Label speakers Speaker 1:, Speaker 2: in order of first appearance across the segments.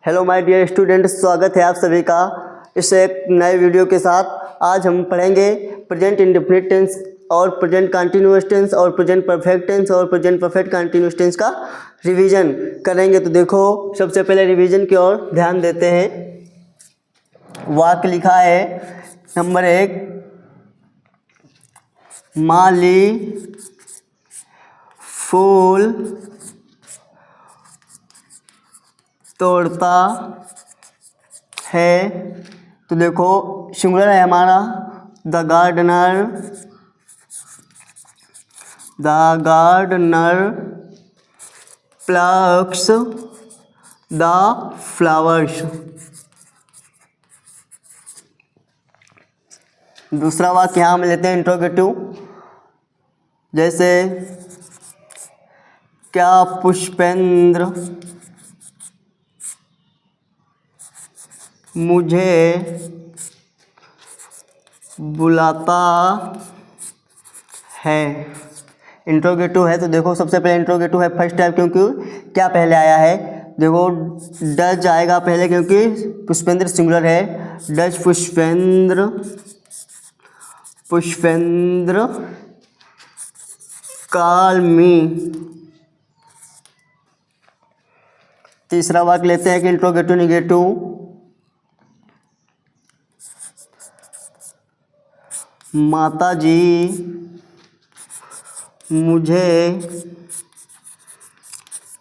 Speaker 1: Hello my dear student, स्वागत है आप सभी का इस एक नए वीडियो के साथ। आज हम पढ़ेंगे प्रेजेंट इंडेफिनिट टेंस और प्रेजेंट कंटीन्यूअस टेंस और प्रेजेंट परफेक्ट टेंस और प्रेजेंट परफेक्ट कंटीन्यूअस टेंस का रिवीजन करेंगे। तो देखो, सबसे पहले रिवीजन की ओर ध्यान देते हैं। वाक्य लिखा है नंबर 1, माली फूल तोड़ता है। तो देखो, सिंगुलर है हमारा the gardener plucks the flowers. दूसरा वाक्य यहाँ हम लेते हैं इंट्रोगेटिव, जैसे क्या पुष्पेंद्र मुझे बुलाता है। इंट्रोगेटिव है तो देखो, सबसे पहले इंट्रोगेटिव है फर्स्ट टाइप, क्योंकि क्या पहले आया है। देखो, डज आएगा पहले क्योंकि पुष्पेंद्र सिंगुलर है। डज पुष्पेंद्र कॉल मी। तीसरा वाक्य लेते हैं कि इंट्रोगेटिव निगेटिव, माता जी मुझे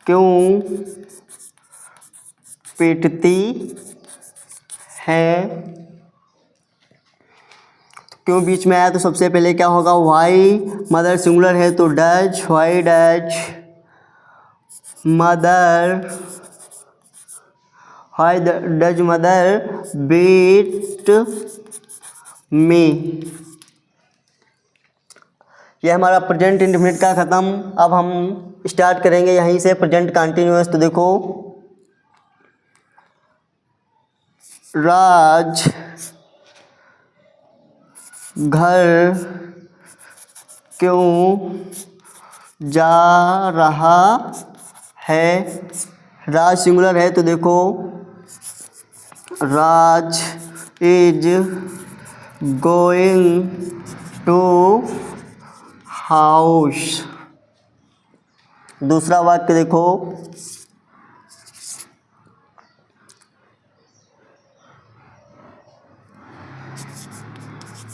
Speaker 1: क्यों पीटती है। क्यों बीच में आया तो सबसे पहले क्या होगा, वाई। मदर सिंगुलर है तो does, why does mother beat me. ये हमारा प्रेजेंट इंडेफिनिट का ख़त्म। अब हम स्टार्ट करेंगे यहीं से प्रेजेंट कंटिन्यूअस। तो देखो, राज घर क्यों जा रहा है। राज सिंगुलर है तो देखो, राज इज गोइंग टू हाउस। दूसरा वाक्य देखो,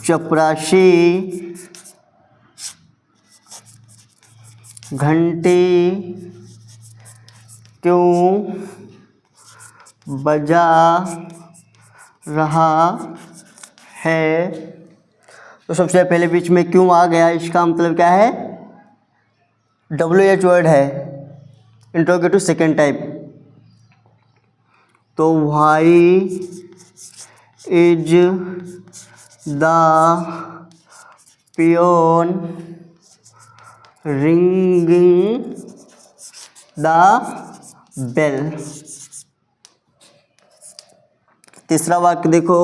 Speaker 1: चपरासी घंटी क्यों बजा रहा है। तो सबसे पहले बीच में क्यों आ गया, इसका मतलब क्या है, WH वर्ड है, इंट्रोगेटिव सेकेंड टाइप। तो why is the peon ringing the bell. तीसरा वाक्य देखो,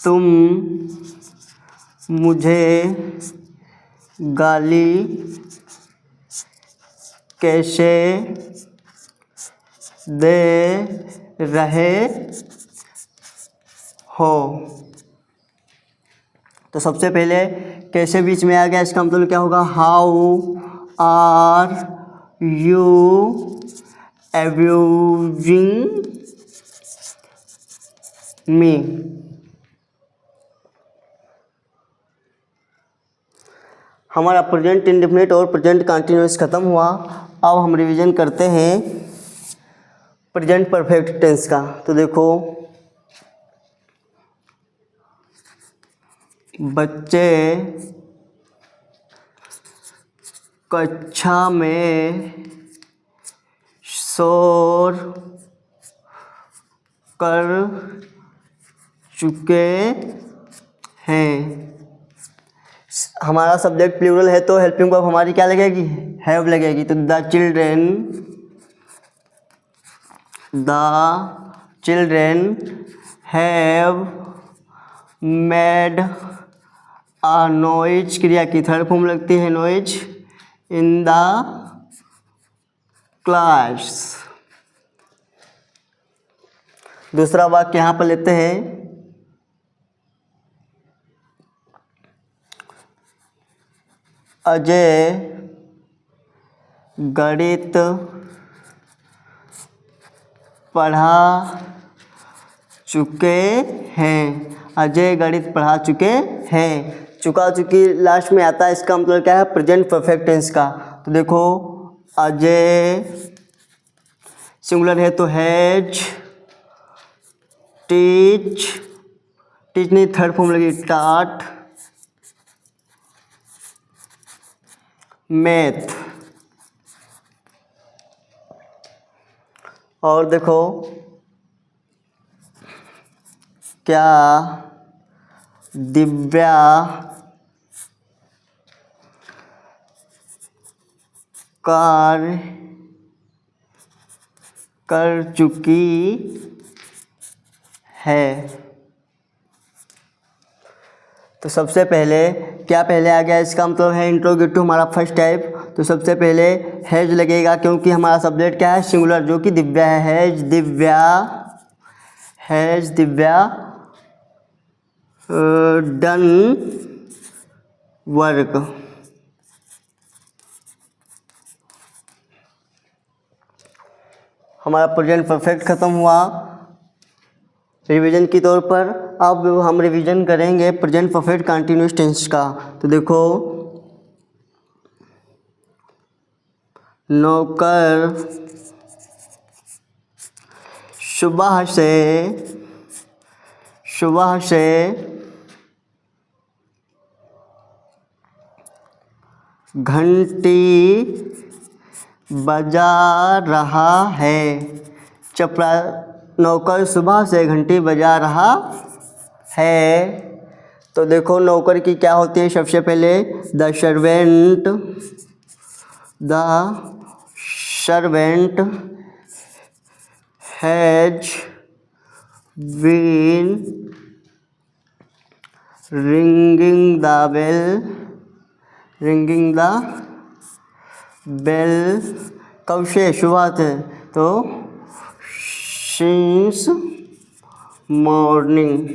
Speaker 1: तुम मुझे गाली कैसे दे रहे हो। तो सबसे पहले कैसे बीच में आ गया, इसका मतलब क्या होगा, how are you abusing me. हमारा प्रेजेंट इंडेफिनिट और प्रेजेंट कंटीन्यूअस खत्म हुआ। अब हम रिवीजन करते हैं प्रेजेंट परफेक्ट टेंस का। तो देखो, बच्चे कक्षा में शोर कर चुके हैं। हमारा सब्जेक्ट प्लूरल है तो हेल्पिंग वर्ब हमारी क्या लगेगी, हैव लगेगी। तो the children have made a noise, क्रिया की थर्ड फॉर्म लगती है नॉइज, इन द क्लास। दूसरा वाक्य यहाँ पर लेते हैं, अजय गणित पढ़ा चुके हैं। अजय गणित पढ़ा चुके हैं। चुका चुकी लास्ट में आता है, इसका मतलब क्या है, प्रेजेंट परफेक्ट टेंस का। तो देखो अजय सिंगुलर है तो हैज, टीच नहीं, थर्ड फॉर्म लगी टाट, मैथ। और देखो क्या दिव्या कार्य कर चुकी है। तो सबसे पहले क्या पहले आ गया, इसका मतलब है इंट्रोगेटिव हमारा फर्स्ट टाइप। तो सबसे पहले हैज लगेगा क्योंकि हमारा सब्जेक्ट क्या है, सिंगुलर, जो कि दिव्या है। Has Divya done work. हमारा प्रेजेंट परफेक्ट खत्म हुआ रिवीजन की तौर पर। अब हम रिवीजन करेंगे प्रेजेंट परफेक्ट कंटिन्यूअस टेंस का। तो देखो नौकर सुबह से घंटी बजा रहा है। चपरा नौकर सुबह से घंटी बजा रहा है। तो देखो नौकर की क्या होती है, सबसे पहले the servant has been ringing the bell. कब से, सुबह से, तो सिंस मॉर्निंग।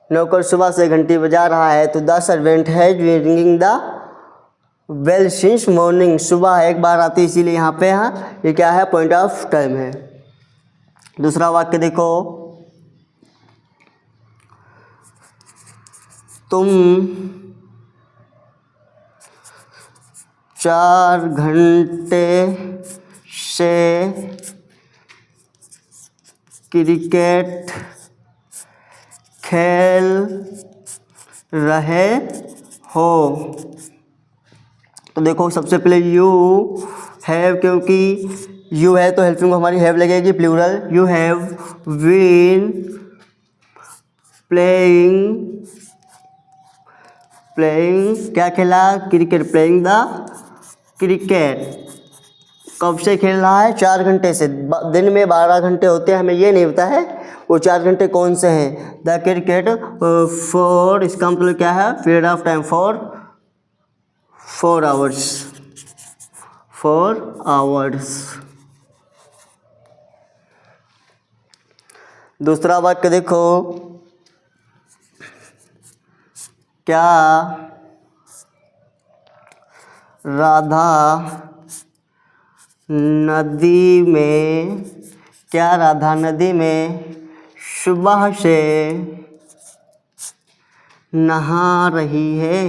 Speaker 1: नौकर सुबह से घंटी बजा रहा है, तो the servant has been ringing the bell since morning. सुबह एक बार आती है, इसीलिए यहाँ पे ये क्या है, पॉइंट ऑफ टाइम है। दूसरा वाक्य देखो, तुम 4 घंटे से क्रिकेट खेल रहे हो। तो देखो सबसे पहले यू हैव, क्योंकि यू है तो हेल्पिंग हमारी हैव लगेगी, plural. You have been playing क्या खेला, क्रिकेट, प्लेइंग द क्रिकेट। कब से खेल रहा है, 4 घंटे से। दिन में 12 घंटे होते हैं, हमें ये नहीं पता है वो 4 घंटे कौन से हैं। द क्रिकेट फॉर, इसका मतलब क्या है, period of time, for 4 hours. दूसरा वाक्य देखो, क्या राधा नदी में सुबह से नहा रही है।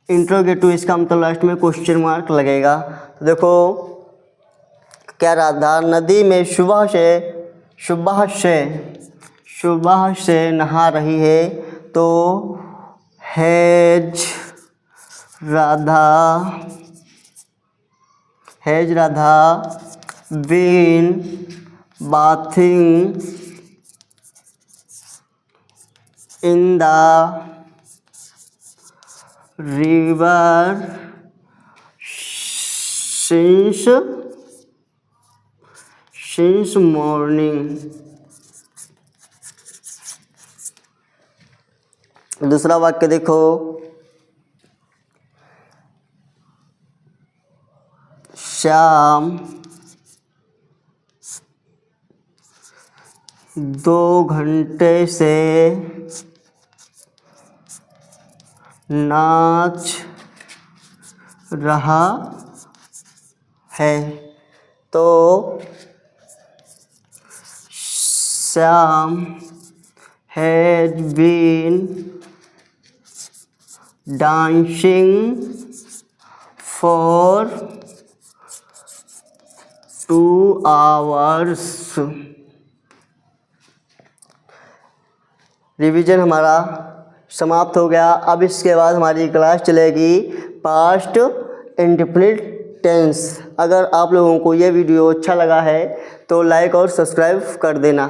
Speaker 1: इंट्रोगेटिव, इसका मतलब लास्ट में क्वेश्चन मार्क लगेगा। तो देखो क्या राधा नदी में सुबह से नहा रही है, तो has Radha been bathing in the river since morning। दूसरा वाक्य देखो, श्याम 2 घंटे से नाच रहा है। तो Shyam has been dancing for 2 hours। Revision हमारा समाप्त हो गया। अब इसके बाद हमारी क्लास चलेगी पास्ट इंडेफिनिट टेंस। अगर आप लोगों को ये वीडियो अच्छा लगा है तो लाइक और सब्सक्राइब कर देना।